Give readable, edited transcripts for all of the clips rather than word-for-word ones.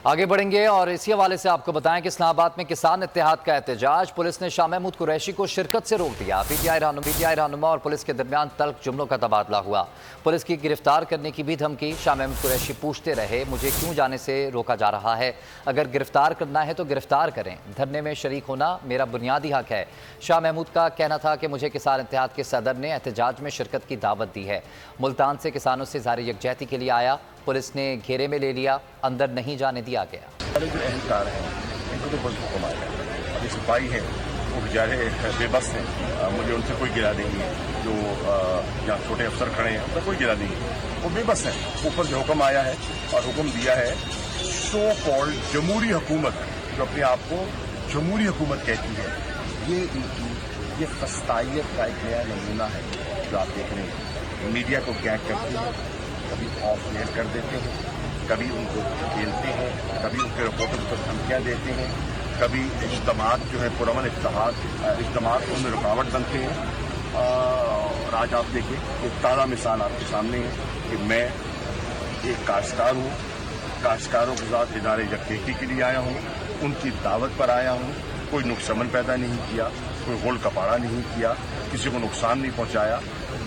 آگے بڑھیں گے اور اسی حوالے سے آپ کو بتائیں کہ اسلام آباد میں کسان اتحاد کا احتجاج، پولیس نے شاہ محمود قریشی کو شرکت سے روک دیا۔ پی ٹی آئی رہنما اور پولیس کے درمیان تلخ جملوں کا تبادلہ ہوا۔ پولیس کی گرفتار کرنے کی بھی دھمکی۔ شاہ محمود قریشی پوچھتے رہے، مجھے کیوں جانے سے روکا جا رہا ہے؟ اگر گرفتار کرنا ہے تو گرفتار کریں، دھرنے میں شریک ہونا میرا بنیادی حق ہے۔ شاہ محمود کا کہنا تھا کہ مجھے کسان اتحاد کے صدر نے احتجاج میں شرکت کی دعوت دی ہے۔ ملتان سے کسانوں سے اظہار یکجہتی کے لیے آیا، پولیس نے گھیرے میں لے لیا، اندر نہیں جانے دیا گیا۔ جو اہلکار ہیں ان کو تو بس حکم آیا ہے، ابھی سپاہی ہیں وہ بیچارے بے بس ہیں، مجھے ان سے کوئی گرا نہیں ہے، جو جہاں چھوٹے افسر کھڑے ہیں ان سے کوئی گرا نہیں ہے، وہ بے بس ہیں۔ اوپر سے حکم آیا ہے اور حکم دیا ہے سو کالڈ جمہوری حکومت، جو اپنے آپ کو جمہوری حکومت کہتی ہے، یہ فسطائیت کا ایک نیا نمونہ ہے جو آپ دیکھ رہے ہیں۔ میڈیا کو گیگ کرتے ہیں، کبھی آف ایئر کر دیتے ہیں، کبھی ان کو کھیلتے ہیں، کبھی ان کے رپورٹرز کو دھمکیاں دیتے ہیں، کبھی اجتماعات جو ہے پرامن اجتماعات ان میں رکاوٹ بنتے ہیں۔ اور آج آپ دیکھیں کہ تازہ مثال آپ کے سامنے ہے کہ میں ایک کاشتکار ہوں، کاشتکاروں کے ساتھ ادارے یکجہتی کے لیے آیا ہوں، ان کی دعوت پر آیا ہوں، کوئی نقص امن پیدا نہیں کیا، کوئی غول کپاڑا نہیں کیا، کسی کو نقصان نہیں پہنچایا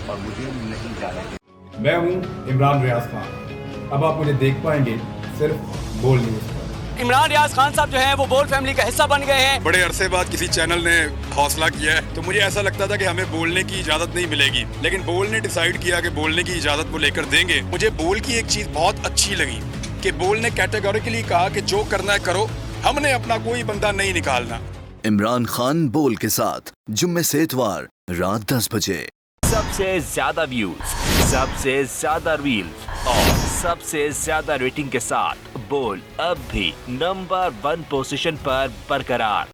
اور مجھے نہیں جانے دیا۔ میں ہوں عمران ریاض خان، اب آپ مجھے دیکھ پائیں گے صرف بول نیوز پر۔ عمران ریاض خان صاحب جو ہیں وہ بول فیملی کا حصہ بن گئے ہیں۔ بڑے عرصے بعد کسی چینل نے حوصلہ کیا ہے تو مجھے ایسا لگتا تھا کہ ہمیں بولنے کی اجازت نہیں ملے گی، لیکن بول نے ڈیسائیڈ کیا کہ بولنے کی اجازت وہ لے کر دیں گے۔ مجھے بول کی ایک چیز بہت اچھی لگی کہ بول نے کیٹیگوریکلی کہا کہ جو کرنا ہے کرو، ہم نے اپنا کوئی بندہ نہیں نکالنا۔ عمران خان بول کے ساتھ جمعے سے اتوار رات 10 بجے۔ سب سے زیادہ ویوز، سب سے زیادہ ریلز اور سب سے زیادہ ریٹنگ کے ساتھ بول اب بھی نمبر 1 پوزیشن پر برقرار۔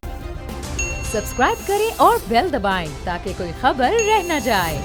سبسکرائب کریں اور بیل دبائیں تاکہ کوئی خبر رہ نہ جائے۔